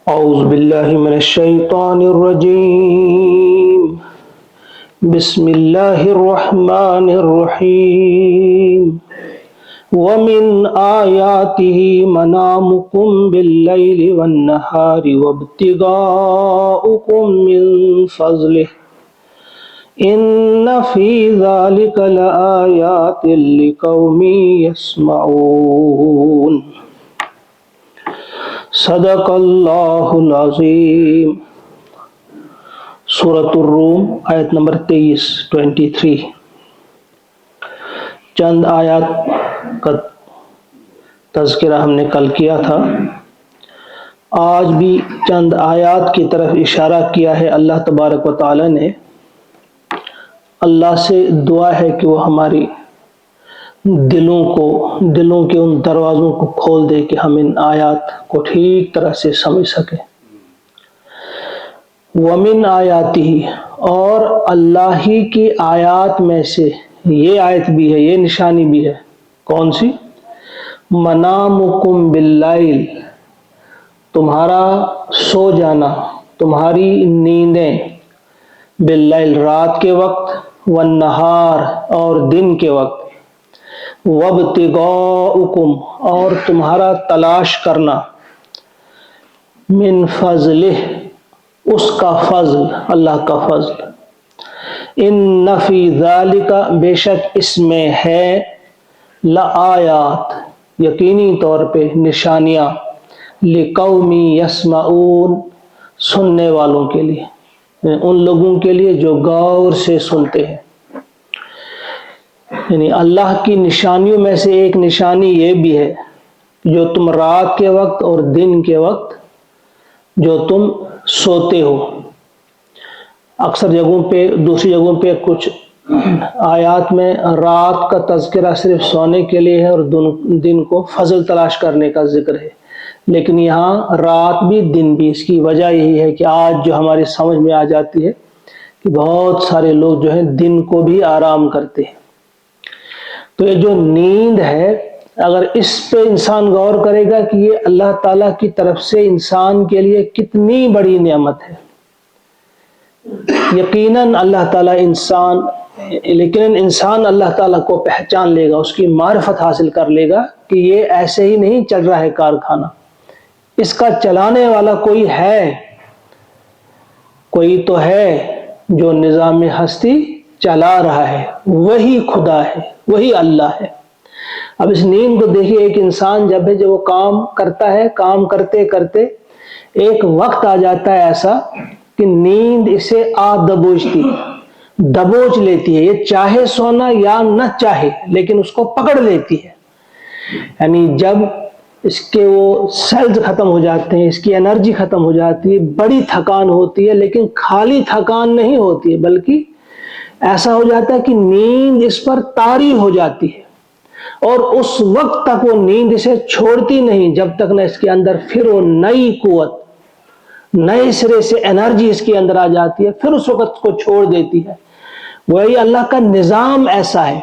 أعوذ بالله من الشيطان الرجيم. بسم الله الرحمن الرحيم. ومن آياته منامكم بالليل والنهار وابتغاؤكم من فضله إن في ذلك لآيات لقوم يسمعون. صدق اللہ العظیم. سورۃ الروم آیت نمبر 23. چند آیات کا تذکرہ ہم نے کل کیا تھا. آج بھی چند آیات کی طرف اشارہ کیا ہے اللہ تبارک و تعالی نے. اللہ سے دعا ہے کہ وہ ہماری دلوں کے ان دروازوں کو کھول دے کہ ہم ان آیات کو ٹھیک طرح سے سمجھ سکیں. وَمِنْ آیاتِهِ، اور اللہ ہی کی آیات میں سے یہ آیت بھی ہے، یہ نشانی بھی ہے. کون سی؟ منامکم باللیل، تمہارا سو جانا، تمہاری نیندیں، باللیل رات کے وقت، والنہار اور دن کے وقت، وابتغاؤکم اور تمہارا تلاش کرنا، من فضلہ اس کا فضل، اللہ کا فضل. ان فی ذالک بے شک اس میں ہے، لآیات یقینی طور پہ نشانیاں، لقوم یسمعون سننے والوں کے لیے، ان لوگوں کے لیے جو غور سے سنتے ہیں. یعنی اللہ کی نشانیوں میں سے ایک نشانی یہ بھی ہے جو تم رات کے وقت اور دن کے وقت جو تم سوتے ہو. اکثر جگہوں پہ، دوسری جگہوں پہ کچھ آیات میں رات کا تذکرہ صرف سونے کے لیے ہے اور دن کو فضل تلاش کرنے کا ذکر ہے. لیکن یہاں رات بھی دن بھی، اس کی وجہ یہی ہے کہ آج جو ہماری سمجھ میں آ جاتی ہے کہ بہت سارے لوگ جو ہیں دن کو بھی آرام کرتے ہیں. تو یہ جو نیند ہے، اگر اس پہ انسان غور کرے گا کہ یہ اللہ تعالیٰ کی طرف سے انسان کے لیے کتنی بڑی نعمت ہے. یقیناً اللہ تعالیٰ انسان اللہ تعالیٰ کو پہچان لے گا، اس کی معرفت حاصل کر لے گا کہ یہ ایسے ہی نہیں چل رہا ہے کارخانہ. اس کا چلانے والا کوئی ہے، کوئی تو ہے جو نظام ہستی چلا رہا ہے، وہی خدا ہے، وہی اللہ ہے. اب اس نیند کو دیکھیے، ایک انسان جب وہ کام کرتا ہے، کام کرتے کرتے ایک وقت آ جاتا ہے ایسا کہ نیند اسے دبوچ لیتی ہے. یہ چاہے سونا یا نہ چاہے لیکن اس کو پکڑ لیتی ہے. یعنی جب اس کے وہ سیلز ختم ہو جاتے ہیں، اس کی انرجی ختم ہو جاتی ہے، بڑی تھکان ہوتی ہے، لیکن خالی تھکان نہیں ہوتی ہے بلکہ ایسا ہو جاتا ہے کہ نیند اس پر طاری ہو جاتی ہے اور اس وقت تک وہ نیند اسے چھوڑتی نہیں جب تک نہ اس کے اندر پھر وہ نئی قوت، نئے سرے سے انرجی اس کے اندر آ جاتی ہے، پھر اس وقت کو چھوڑ دیتی ہے. وہی اللہ کا نظام ایسا ہے.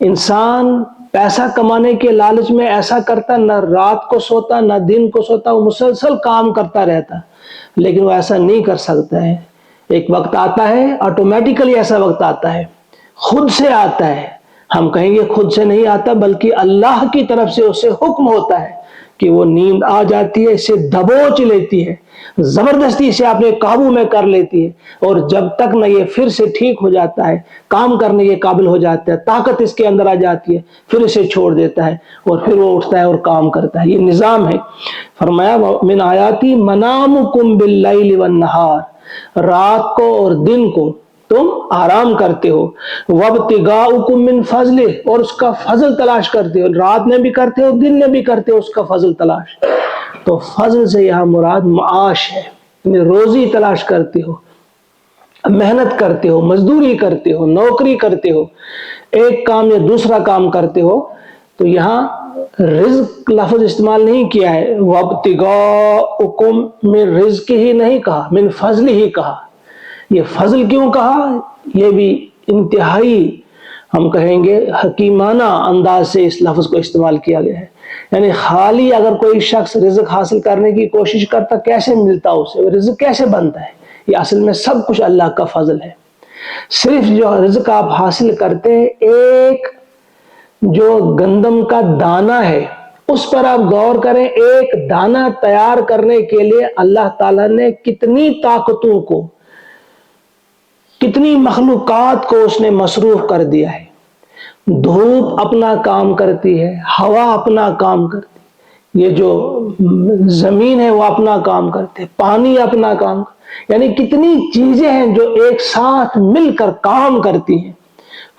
انسان پیسہ کمانے کے لالچ میں ایسا کرتا، نہ رات کو سوتا نہ دن کو سوتا، وہ مسلسل کام کرتا رہتا، لیکن وہ ایسا نہیں کر سکتا ہے. ایک وقت آتا ہے، آٹومیٹیکلی ایسا وقت آتا ہے، خود سے آتا ہے. ہم کہیں گے خود سے نہیں آتا بلکہ اللہ کی طرف سے اسے حکم ہوتا ہے کہ وہ نیند آ جاتی ہے، اسے دبوچ لیتی ہے، زبردستی سے اپنے قابو میں کر لیتی ہے. اور جب تک نہ یہ پھر سے ٹھیک ہو جاتا ہے، کام کرنے کے قابل ہو جاتا ہے، طاقت اس کے اندر آ جاتی ہے، پھر اسے چھوڑ دیتا ہے اور پھر وہ اٹھتا ہے اور کام کرتا ہے. یہ نظام ہے. فرمایا من آیاتی منامکم باللیل والنہار، رات کو اور دن کو تم آرام کرتے ہو، وابتغاؤکم من فضلہ اور اس کا فضل تلاش کرتے ہو. رات میں بھی کرتے ہو، دن میں بھی کرتے ہو اس کا فضل تلاش. تو فضل سے یہاں مراد معاش ہے، یعنی روزی تلاش کرتے ہو، محنت کرتے ہو، مزدوری کرتے ہو، نوکری کرتے ہو، ایک کام یا دوسرا کام کرتے ہو. تو یہاں رزق لفظ استعمال نہیں کیا ہے، وابتغاؤکم من رزق ہی نہیں کہا، من فضل ہی کہا. یہ فضل کیوں کہا؟ یہ بھی انتہائی ہم کہیں گے حکیمانہ انداز سے اس لفظ کو استعمال کیا گیا ہے. یعنی خالی اگر کوئی شخص رزق حاصل کرنے کی کوشش کرتا کیسے ملتا اسے، رزق کیسے بنتا ہے؟ یہ اصل میں سب کچھ اللہ کا فضل ہے۔ صرف جو رزق آپ حاصل کرتے ہیں، ایک جو گندم کا دانہ ہے اس پر آپ غور کریں، ایک دانہ تیار کرنے کے لیے اللہ تعالیٰ نے کتنی طاقتوں کو، کتنی مخلوقات کو اس نے مصروف کر دیا ہے۔ دھوپ اپنا کام کرتی ہے، ہوا اپنا کام کرتی ہے، یہ جو زمین ہے وہ اپنا کام کرتے، پانی اپنا کام کرتے، یعنی کتنی چیزیں ہیں جو ایک ساتھ مل کر کام کرتی ہیں،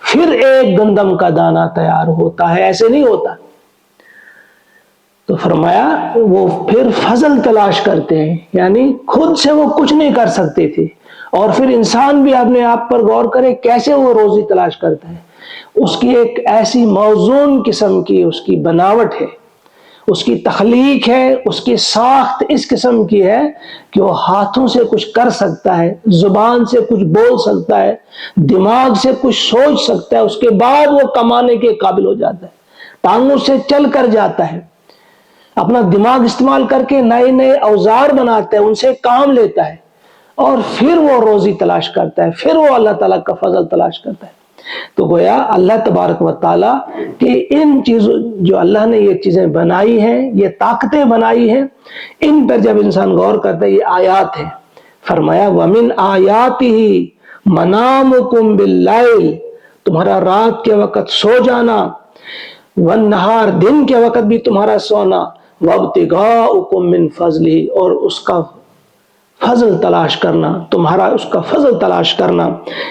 پھر ایک گندم کا دانہ تیار ہوتا ہے، ایسے نہیں ہوتا۔ تو فرمایا وہ پھر فضل تلاش کرتے ہیں، یعنی خود سے وہ کچھ نہیں کر سکتے تھے، اور پھر انسان بھی اپنے آپ پر غور کرے کیسے وہ روزی تلاش کرتا ہے۔ اس کی ایک ایسی موزون قسم کی اس کی بناوٹ ہے، اس کی تخلیق ہے، اس کی ساخت اس قسم کی ہے کہ وہ ہاتھوں سے کچھ کر سکتا ہے، زبان سے کچھ بول سکتا ہے، دماغ سے کچھ سوچ سکتا ہے، اس کے بعد وہ کمانے کے قابل ہو جاتا ہے، ٹانگوں سے چل کر جاتا ہے، اپنا دماغ استعمال کر کے نئے نئے اوزار بناتا ہے، ان سے کام لیتا ہے، اور پھر وہ روزی تلاش کرتا ہے، پھر وہ اللہ تعالیٰ کا فضل تلاش کرتا ہے۔ تو گویا اللہ تبارک و تعالیٰ کہ ان چیزوں جو اللہ نے یہ چیزیں بنائی ہیں، یہ طاقتیں بنائی ہیں، ان پر جب انسان غور کرتا ہے یہ آیات ہیں۔ فرمایا وَمِنْ آیَاتِهِ مَنَامُكُمْ بِاللَّيْلِ، تمہارا رات کے وقت سو جانا، وَالنَّهَارِ دن کے وقت بھی تمہارا سونا، وَابْتِغَاؤُكُمْ مِنْ فَضْلِهِ اور اس کا فضل تلاش کرنا، تمہارا اس کا فضل تلاش کرنا،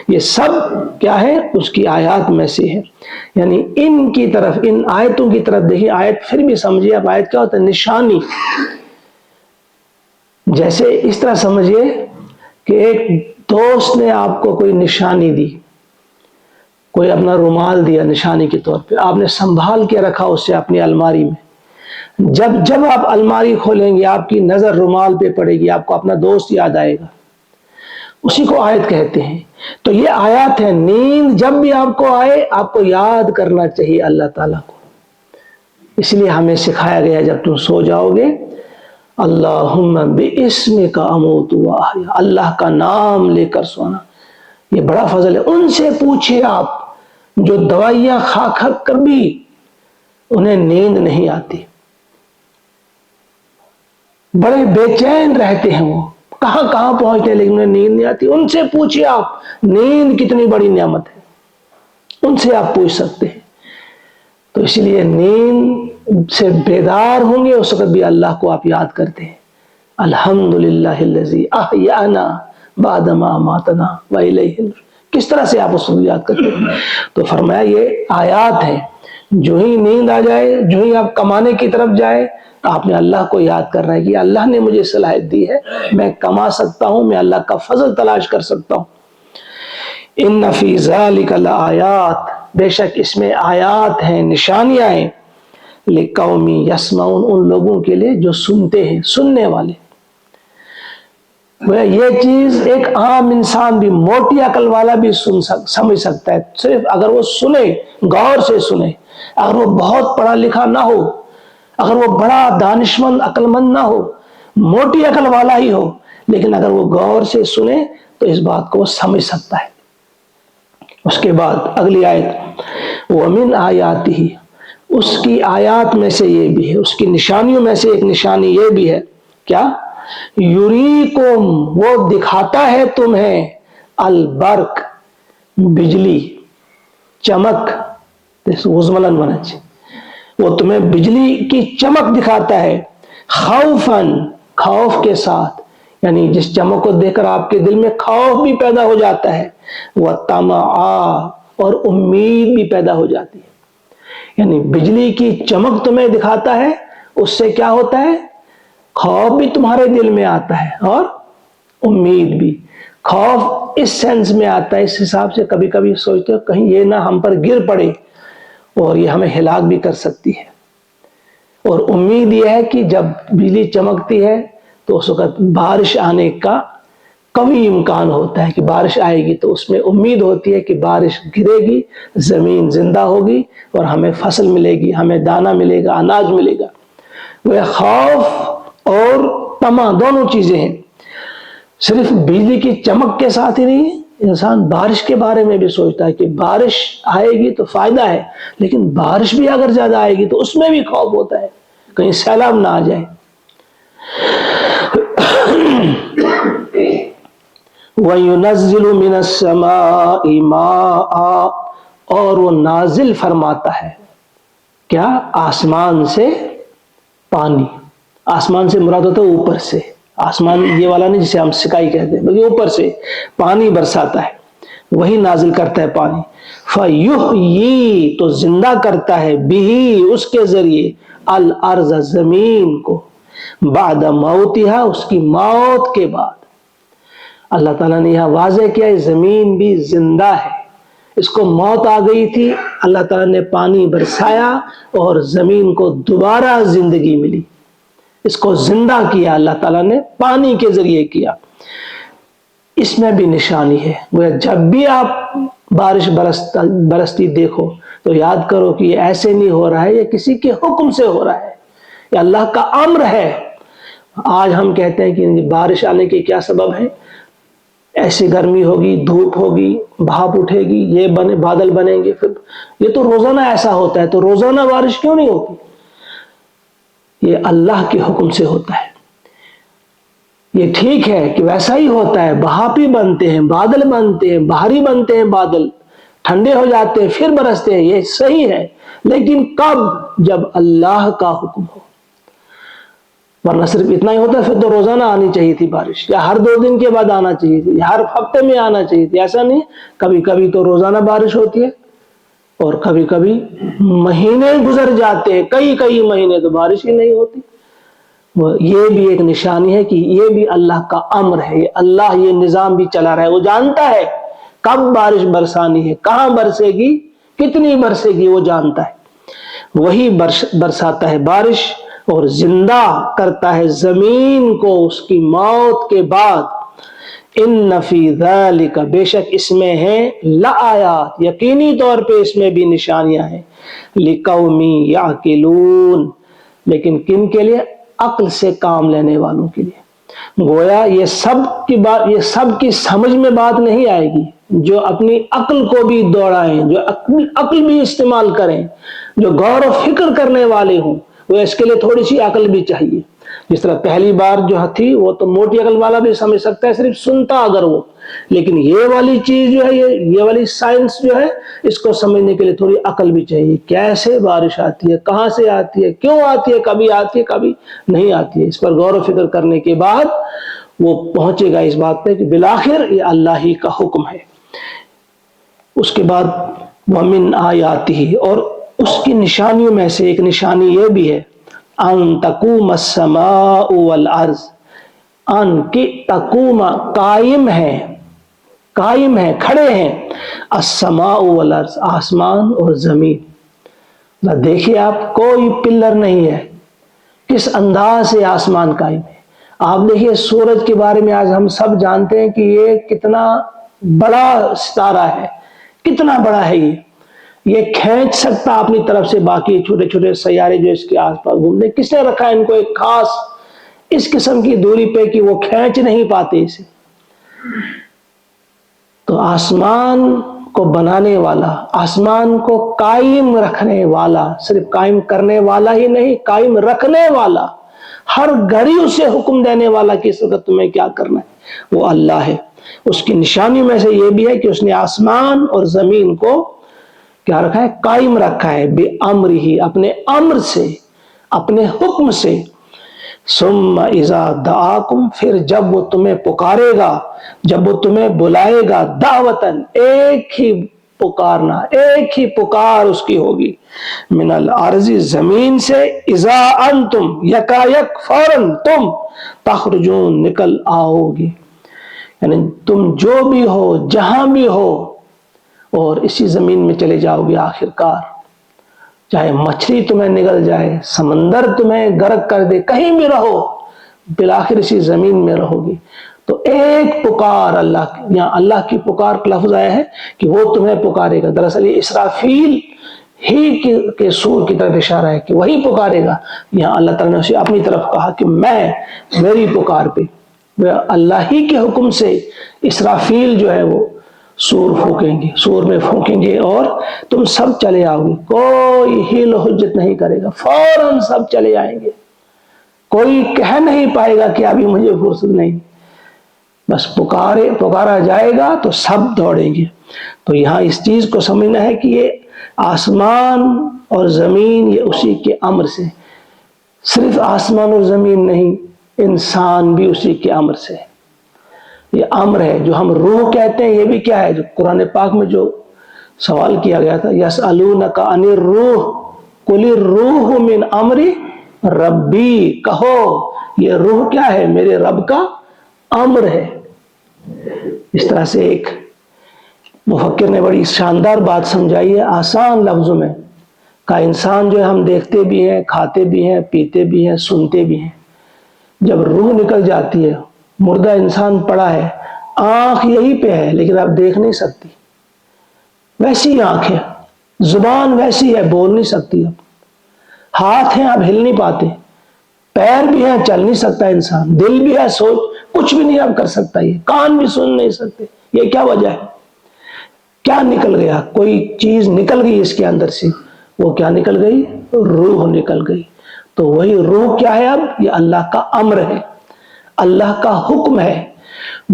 یہ سب کیا ہے؟ اس کی آیات میں سے ہے۔ یعنی ان کی طرف، ان آیتوں کی طرف دیکھیں، آیت پھر بھی سمجھیے، اب آیت کیا ہوتا ہے؟ نشانی۔ جیسے اس طرح سمجھیے کہ ایک دوست نے آپ کو کوئی نشانی دی، کوئی اپنا رومال دیا نشانی کے طور پہ، آپ نے سنبھال کے رکھا اسے اپنی الماری میں۔ جب آپ الماری کھولیں گے آپ کی نظر رومال پہ پڑے گی، آپ کو اپنا دوست یاد آئے گا، اسی کو آیت کہتے ہیں۔ تو یہ آیات ہے، نیند جب بھی آپ کو آئے آپ کو یاد کرنا چاہیے اللہ تعالیٰ کو، اس لیے ہمیں سکھایا گیا جب تم سو جاؤ گے اللہم بِاسْمِکَ اموت واحیا، اللہ کا نام لے کر سونا، یہ بڑا فضل ہے۔ ان سے پوچھے آپ جو دوائیاں کھا کر بھی انہیں نیند نہیں آتی، بڑے بے چین رہتے ہیں، وہ کہاں کہاں پہنچتے ہیں لیکن انہیں نیند نہیں آتی، ان سے پوچھئے آپ، نیند کتنی بڑی نعمت ہے، ان سے آپ پوچھ سکتے ہیں۔ تو اس لیے نیند سے بیدار ہوں گے اس وقت بھی اللہ کو آپ یاد کرتے ہیں، الحمدللہ الذی احیانا بعد ما اماتنا والیہ النشور، کس طرح سے آپ اس کو یاد کرتے ہیں؟ تو فرمایا یہ آیات ہیں، جو ہی نیند آ جائے، جو ہی آپ کمانے کی طرف جائے، آپ نے اللہ کو یاد کرنا ہے کہ اللہ نے مجھے صلاحیت دی ہے، میں کما سکتا ہوں، میں اللہ کا فضل تلاش کر سکتا ہوں۔ ان فی ذلک لآیات، بے شک اس میں آیات ہیں، نشانیاں ہیں، لقوم یسمعون، ان لوگوں کے لیے جو سنتے ہیں، سننے والے۔ یہ چیز ایک عام انسان بھی، موٹی عقل والا بھی سمجھ سکتا ہے، صرف اگر وہ سنے، غور سے سنے، اگر وہ بہت پڑھا لکھا نہ ہو، اگر وہ بڑا دانشمند عقل مند نہ ہو، موٹی عقل والا ہی ہو، لیکن اگر وہ غور سے سنے تو اس بات کو وہ سمجھ سکتا ہے۔ اس کے بعد اگلی آیت، وَمِنْ آیَاتِهِ، اس کی آیات میں سے یہ بھی ہے، اس کی نشانیوں میں سے ایک نشانی یہ بھی ہے، کیا؟ یُریکُم، وہ دکھاتا ہے تمہیں، البرق، بجلی، چمک، وہ تمہیں بجلی کی چمک دکھاتا ہے، خوفاً، خوف کے ساتھ، یعنی جس چمک کو دیکھ کر آپ کے دل میں خوف بھی پیدا ہو جاتا ہے، وَطَمَعًا، اور امید بھی پیدا ہو جاتی ہے۔ یعنی بجلی کی چمک تمہیں دکھاتا ہے، اس سے کیا ہوتا ہے؟ خوف بھی تمہارے دل میں آتا ہے اور امید بھی۔ خوف اس سینس میں آتا ہے، اس حساب سے کبھی کبھی سوچتے ہو کہیں یہ نہ ہم پر گر پڑے اور یہ ہمیں ہلاک بھی کر سکتی ہے، اور امید یہ ہے کہ جب بجلی چمکتی ہے تو اس وقت بارش آنے کا کبھی امکان ہوتا ہے کہ بارش آئے گی تو اس میں امید ہوتی ہے کہ بارش گرے گی، زمین زندہ ہوگی اور ہمیں فصل ملے گی، ہمیں دانہ ملے گا، اناج ملے گا۔ وہ خوف اور طمع دونوں چیزیں ہیں، صرف بجلی کی چمک کے ساتھ ہی نہیں ہے، انسان بارش کے بارے میں بھی سوچتا ہے کہ بارش آئے گی تو فائدہ ہے، لیکن بارش بھی اگر زیادہ آئے گی تو اس میں بھی خوف ہوتا ہے کہیں سیلاب نہ آ جائے۔ وَيُنَزِّلُ مِنَ السَّمَاءِ مَاءً، اور وہ نازل فرماتا ہے کیا؟ آسمان سے پانی۔ آسمان سے مراد ہوتا ہے اوپر سے، آسمان یہ والا نہیں جسے ہم سکائی کہتے ہیں، بلکہ اوپر سے پانی برساتا ہے، وہی نازل کرتا ہے پانی۔ فَيُحْيِي، تو زندہ کرتا ہے، بِهِ، اس کے ذریعے، الارض، زمین کو، بعد موتها، اس کی موت کے بعد۔ اللہ تعالیٰ نے یہاں واضح کیا ہے زمین بھی زندہ ہے، اس کو موت آ گئی تھی، اللہ تعالیٰ نے پانی برسایا اور زمین کو دوبارہ زندگی ملی، اس کو زندہ کیا اللہ تعالیٰ نے پانی کے ذریعے کیا۔ اس میں بھی نشانی ہے، وہ جب بھی آپ بارش برستی دیکھو تو یاد کرو کہ یہ ایسے نہیں ہو رہا ہے، یہ کسی کے حکم سے ہو رہا ہے، یہ اللہ کا امر ہے۔ آج ہم کہتے ہیں کہ بارش آنے کے کیا سبب ہیں؟ ایسی گرمی ہوگی، دھوپ ہوگی، بھاپ اٹھے گی، یہ بادل بنیں گے، پھر یہ تو روزانہ ایسا ہوتا ہے، تو روزانہ بارش کیوں نہیں ہوتی؟ یہ اللہ کے حکم سے ہوتا ہے۔ یہ ٹھیک ہے کہ ویسا ہی ہوتا ہے، بھاپی بنتے ہیں، بادل بنتے ہیں، بھاری بنتے ہیں، بادل ٹھنڈے ہو جاتے ہیں پھر برستے ہیں، یہ صحیح ہے، لیکن کب؟ جب اللہ کا حکم ہو، ورنہ صرف اتنا ہی ہوتا ہے، پھر تو روزانہ آنی چاہیے تھی بارش، یا ہر 2 دن کے بعد آنا چاہیے تھی، یا ہر ہفتے میں آنا چاہیے تھی، ایسا نہیں، کبھی کبھی تو روزانہ بارش ہوتی ہے اور کبھی کبھی مہینے گزر جاتے ہیں، کئی مہینے تو بارش ہی نہیں ہوتی۔ یہ بھی ایک نشانی ہے کہ یہ بھی اللہ کا امر ہے، یہ اللہ یہ نظام بھی چلا رہا ہے، وہ جانتا ہے کب بارش برسانی ہے، کہاں برسے گی، کتنی برسے گی، وہ جانتا ہے، وہی برساتا ہے بارش اور زندہ کرتا ہے زمین کو اس کی موت کے بعد۔ ان فی ذالک، بے شک اس میں ہیں، لآیات، یقینی طور پہ اس میں بھی نشانیاں ہیں، لقوم یعقلون، لیکن کن کے لیے؟ عقل سے کام لینے والوں کے لیے۔ گویا یہ سب کی سمجھ میں بات نہیں آئے گی، جو اپنی عقل کو بھی دوڑائیں، جو اپنی عقل بھی استعمال کریں، جو غور و فکر کرنے والے ہوں، وہ اس کے لیے تھوڑی سی عقل بھی چاہیے۔ جس طرح پہلی بار جو تھی وہ تو موٹی عقل والا بھی سمجھ سکتا ہے، صرف سنتا اگر وہ، لیکن یہ والی چیز جو ہے، یہ والی سائنس جو ہے، اس کو سمجھنے کے لیے تھوڑی عقل بھی چاہیے، کیسے بارش آتی ہے، کہاں سے آتی ہے، کیوں آتی ہے، کبھی آتی ہے کبھی نہیں آتی ہے، اس پر غور و فکر کرنے کے بعد وہ پہنچے گا اس بات پہ کہ بالآخر یہ اللہ ہی کا حکم ہے۔ اس کے بعد وَمِنْ آیَاتِهِ، اور اس کی نشانیوں میں سے ایک نشانی یہ بھی ہے، ان تقوم السماء والارض، ان کی تقوم، قائم ہے، کھڑے ہیں، السماء والارض، آسمان اور زمین۔ دیکھیے آپ، کوئی پلر نہیں ہے، کس انداز سے آسمان قائم ہے۔ آپ دیکھیے سورج کے بارے میں آج ہم سب جانتے ہیں کہ یہ کتنا بڑا ستارہ ہے، کتنا بڑا ہے، یہ کھینچ سکتا اپنی طرف سے باقی چھوٹے چھوٹے سیارے جو اس کے آس پاس گھومتے، کس نے رکھا ہے ان کو ایک خاص اس قسم کی دوری پہ کہ وہ کھینچ نہیں پاتے اسے؟ تو آسمان کو بنانے والا، آسمان کو قائم رکھنے والا، صرف قائم کرنے والا ہی نہیں، قائم رکھنے والا، ہر گھڑی اسے حکم دینے والا کہ اس وقت تمہیں کیا کرنا ہے، وہ اللہ ہے۔ اس کی نشانی میں سے یہ بھی ہے کہ اس نے آسمان اور زمین کو کیا رکھا ہے؟ قائم رکھا ہے، بے امر ہی، اپنے امر سے، اپنے حکم سے۔ ثم اذا دعاکم، پھر جب وہ تمہیں پکارے گا، جب وہ تمہیں بلائے گا، دعوتن، ایک ہی پکارنا، ایک ہی پکار اس کی ہوگی، من الارض، زمین سے، اذا انتم، یکایک، فوراً تم، تخرجون، نکل آؤ گے، یعنی تم جو بھی ہو، جہاں بھی ہو، اور اسی زمین میں چلے جاؤ گے آخر کار، چاہے مچھلی تمہیں نگل جائے، سمندر تمہیں غرق کر دے، کہیں بھی رہو، بالآخر اسی زمین میں رہو گی۔ تو ایک پکار اللہ کی، یہاں اللہ کی پکار کا لفظ آیا ہے کہ وہ تمہیں پکارے گا، دراصل یہ اسرافیل ہی کے سور کی طرف اشارہ ہے کہ وہی پکارے گا۔ یہاں اللہ تعالیٰ نے اسے اپنی طرف کہا کہ میری پکار پہ اللہ ہی کے حکم سے اسرافیل جو ہے وہ سور پھونکیں گے، سور میں پھونکیں گے اور تم سب چلے آؤ گے، کوئی حیل و حجت نہیں کرے گا، فوراً سب چلے آئیں گے، کوئی کہہ نہیں پائے گا کہ ابھی مجھے فرصت نہیں، بس پکارا جائے گا تو سب دوڑیں گے۔ تو یہاں اس چیز کو سمجھنا ہے کہ یہ آسمان اور زمین یہ اسی کے امر سے، صرف آسمان اور زمین نہیں، انسان بھی اسی کے امر سے، یہ امر ہے۔ جو ہم روح کہتے ہیں یہ بھی کیا ہے، جو قرآن پاک میں جو سوال کیا گیا تھا، یسألونک عن الروح قل الروح من امر ربی، کہو یہ روح کیا ہے، میرے رب کا امر ہے۔ اس طرح سے ایک مفکر نے بڑی شاندار بات سمجھائی ہے آسان لفظوں میں، کہ انسان جو ہے ہم دیکھتے بھی ہیں، کھاتے بھی ہیں، پیتے بھی ہیں، سنتے بھی ہیں، جب روح نکل جاتی ہے، مردہ انسان پڑا ہے، آنکھ یہی پہ ہے لیکن آپ دیکھ نہیں سکتی، ویسی آنکھ ہے، زبان ویسی ہے، بول نہیں سکتی، اب ہاتھ ہیں اب ہل نہیں پاتے، پیر بھی ہیں چل نہیں سکتا انسان، دل بھی ہے سوچ کچھ بھی نہیں اب کر سکتا، یہ کان بھی سن نہیں سکتے، یہ کیا وجہ ہے؟ کیا نکل گیا؟ کوئی چیز نکل گئی اس کے اندر سے، وہ کیا نکل گئی؟ روح نکل گئی۔ تو وہی روح کیا ہے؟ اب یہ اللہ کا امر ہے، اللہ کا حکم ہے،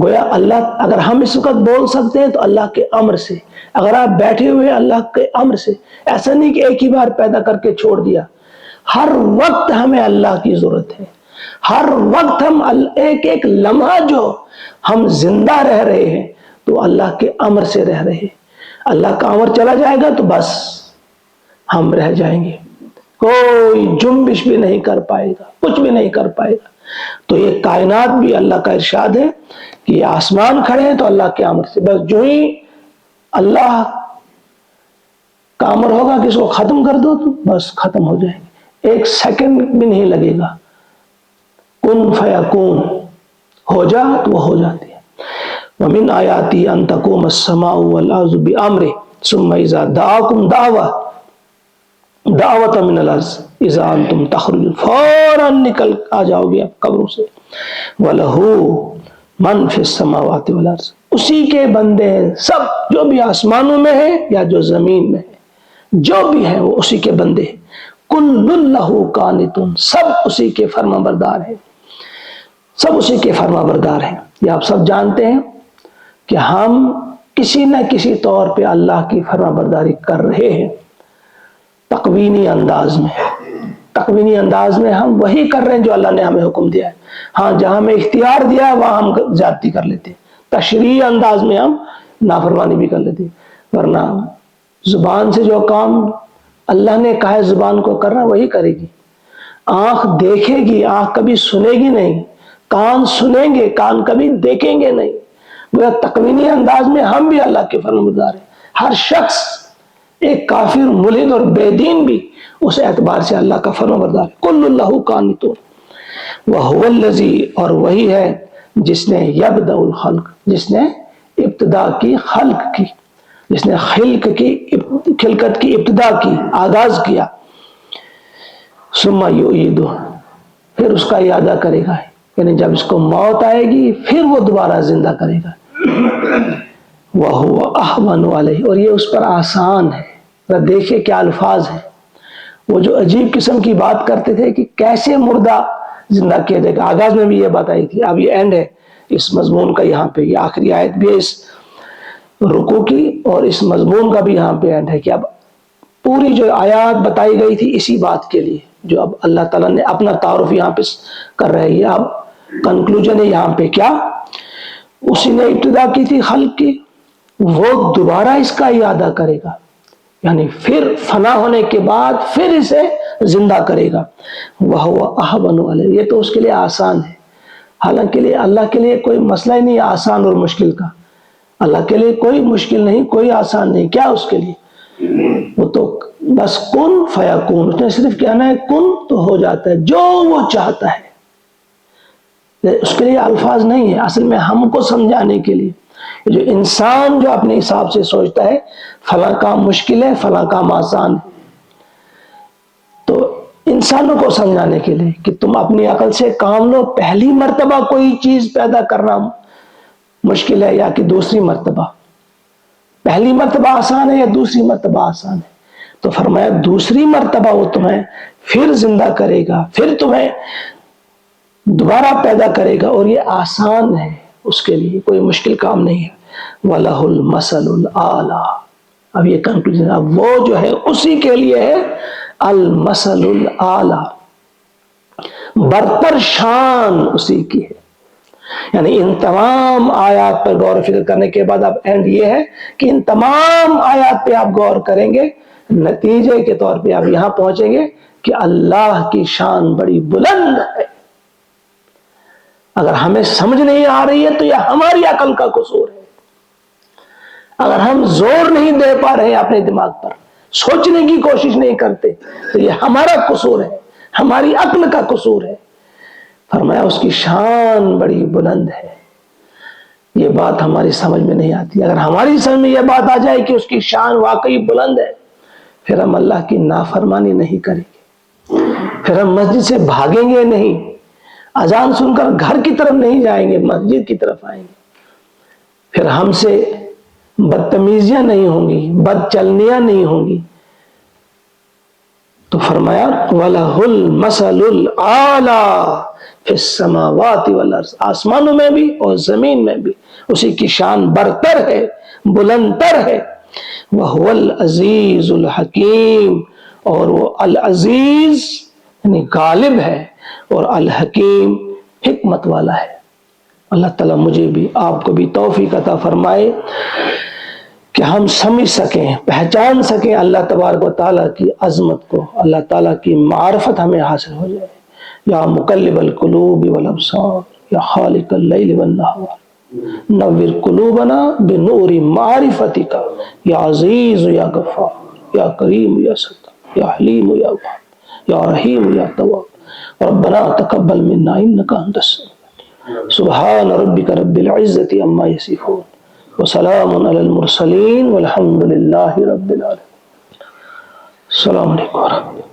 گویا اللہ، اگر ہم اس وقت بول سکتے ہیں تو اللہ کے امر سے، اگر آپ بیٹھے ہوئے اللہ کے امر سے، ایسا نہیں کہ ایک ہی بار پیدا کر کے چھوڑ دیا، ہر وقت ہمیں اللہ کی ضرورت ہے، ہر وقت ہم ایک ایک لمحہ جو ہم زندہ رہ رہے ہیں تو اللہ کے امر سے رہ رہے ہیں، اللہ کا امر چلا جائے گا تو بس ہم رہ جائیں گے، کوئی جنبش بھی نہیں کر پائے گا، کچھ بھی نہیں کر پائے گا۔ تو یہ کائنات بھی اللہ کا ارشاد ہے کہ یہ آسمان کھڑے ہیں تو اللہ کے امر سے، بس جو ہی اللہ کا امر ہوگا کہ اس کو ختم کر دو تو بس ختم ہو جائیں گے، ایک سیکنڈ بھی نہیں لگے گا، کن فیکون، ہو جا تو وہ ہو جاتی ہے۔ وَمِنْ آیَاتِهِ أَن تَقُومَ السَّمَاءُ وَالْأَرْضُ بِأَمْرِهِ ثُمَّ إِذَا دَعَاكُمْ دعوة من الارض اذا انتم تخرجون، فوراً نکل آ جاؤ گے آپ قبروں سے۔ وَلَهُ مَنْ فِي السَّمَاوَاتِ وَالْأَرْضِ، اسی کے بندے ہیں سب، جو بھی آسمانوں میں ہے یا جو زمین میں ہے، جو بھی ہے وہ اسی کے بندے ہیں۔ كُلٌّ لَهُ قَانِتٌ، سب اسی کے فرما بردار ہیں، سب اسی کے فرما بردار ہیں۔ یہ آپ سب جانتے ہیں کہ ہم کسی نہ کسی طور پہ اللہ کی فرما برداری کر رہے ہیں، تقوینی انداز میں ہم وہی کر رہے ہیں جو اللہ نے ہمیں حکم دیا ہے۔ ہاں جہاں ہمیں اختیار دیا ہے وہاں ہم زیادتی کر لیتے ہیں، تشریعی انداز میں ہم نافرمانی بھی کر لیتے ہیں، ورنہ زبان سے جو کام اللہ نے کہا ہے زبان کو کرنا وہی کرے گی، آنکھ دیکھے گی، آنکھ کبھی سنے گی نہیں، کان سنیں گے، کان کبھی دیکھیں گے نہیں۔ وہ تقوینی انداز میں ہم بھی اللہ کے فرمانبردار ہیں، ہر شخص، ایک کافر، ملحد اور بے دین بھی اس اعتبار سے اللہ کا فرمانبردار ہے۔ کل اللہ قانتون وہو الذی، اور وہی ہے جس نے یبدأ الخلق، جس نے ابتدا کی، خلق کی، جس نے خلقت کی ابتدا کی، آغاز کیا، ثم یعیدہ، پھر اس کا اعادہ کرے گا، یعنی جب اس کو موت آئے گی پھر وہ دوبارہ زندہ کرے گا۔ وَهُوَ أَهْوَنُ عَلَيْهِ، اور یہ اس پر آسان ہے۔ ذرا دیکھیں کیا الفاظ ہیں، وہ جو عجیب قسم کی بات کرتے تھے کہ کیسے مردہ زندہ کیا جائے گا، آغاز میں بھی یہ بات آئی تھی، اب یہ اینڈ ہے اس مضمون کا، یہاں پہ یہ آخری آیت بھی ہے اس رکوع کی، اور اس مضمون کا بھی یہاں پہ اینڈ ہے کہ اب پوری جو آیات بتائی گئی تھی اسی بات کے لیے، جو اب اللہ تعالیٰ نے اپنا تعارف یہاں پہ کر رہی ہے، اب کنکلوژن ہے یہاں پہ کیا، اسی نے ابتدا کی تھی خلق کی، وہ دوبارہ اس کا اعادہ کرے گا، یعنی پھر فنا ہونے کے بعد پھر اسے زندہ کرے گا۔ وَهُوَ أَهْوَنُ عَلَيْهِ، یہ تو اس کے لیے آسان ہے، حالانکہ اللہ کے لیے کوئی مسئلہ ہی نہیں آسان اور مشکل کا، اللہ کے لیے کوئی مشکل نہیں، کوئی آسان نہیں، کیا اس کے لیے، وہ تو بس کن فیکون، اس نے صرف کہنا ہے کن تو ہو جاتا ہے، جو وہ چاہتا ہے اس کے لیے الفاظ نہیں ہے، اصل میں ہم کو سمجھانے کے لیے. جو انسان جو اپنے حساب سے سوچتا ہے فلاں کام مشکل ہے فلاں کام آسان ہے، تو انسانوں کو سمجھانے کے لیے کہ تم اپنی عقل سے کام لو. پہلی مرتبہ کوئی چیز پیدا کرنا مشکل ہے یا کہ دوسری مرتبہ؟ پہلی مرتبہ آسان ہے یا دوسری مرتبہ آسان ہے؟ تو فرمایا دوسری مرتبہ وہ تمہیں پھر زندہ کرے گا، پھر تمہیں دوبارہ پیدا کرے گا، اور یہ آسان ہے، اس کے لیے کوئی مشکل کام نہیں ہے. وَلَهُ الْمَثَلُ الْأَعْلَى. اب یہ کنکلوژن، اب وہ جو ہے اسی کے لیے ہے المثل الاعلی، برتر شان اسی کی ہے. یعنی ان تمام آیات پر غور و فکر کرنے کے بعد اب اینڈ یہ ہے کہ ان تمام آیات پہ آپ غور کریں گے، نتیجے کے طور پہ آپ یہاں پہنچیں گے کہ اللہ کی شان بڑی بلند ہے. اگر ہمیں سمجھ نہیں آ رہی ہے تو یہ ہماری عقل کا قصور ہے. اگر ہم زور نہیں دے پا رہے ہیں اپنے دماغ پر، سوچنے کی کوشش نہیں کرتے، تو یہ ہمارا قصور ہے، ہماری عقل کا قصور ہے. فرمایا اس کی شان بڑی بلند ہے. یہ بات ہماری سمجھ میں نہیں آتی. اگر ہماری سمجھ میں یہ بات آ جائے کہ اس کی شان واقعی بلند ہے، پھر ہم اللہ کی نافرمانی نہیں کریں گے، پھر ہم مسجد سے بھاگیں گے نہیں، اذان سن کر گھر کی طرف نہیں جائیں گے، مسجد کی طرف آئیں گے. پھر ہم سے بدتمیزیاں نہیں ہوں گی، بد چلنیاں نہیں ہوں گی. تو فرمایا وَلَهُ الْمَثَلُ الْأَعْلَى فِي السَّمَاوَاتِ وَالْأَرْضِ، آسمانوں میں بھی اور زمین میں بھی اسی کی شان برتر ہے، بلندتر ہے. وَهُوَ الْعَزِيزُ الْحَكِيمُ، اور وہ العزیز یعنی غالب ہے، اور الحکیم حکمت والا ہے. اللہ تعالیٰ مجھے بھی آپ کو بھی توفیق عطا فرمائے کہ ہم سمجھ سکیں، پہچان سکیں اللہ تبارک و تعالیٰ کی عظمت کو، اللہ تعالیٰ کی معرفت ہمیں حاصل ہو جائے. یا مقلب القلوب والابصار، یا خالق اللیل والنہار، نور قلوبنا بنور معرفتک، یا عزیز یا غفار، یا کریم یا ستار، یا حلیم یا وہاب، یا رحیم یا تواب. ربنا تقبل منا انک انت السمیع. سبحان ربک رب العزت عما یصفون، وسلام علی المرسلین والحمد للہ رب العالمین. السلام علیکم ورحمۃ اللہ.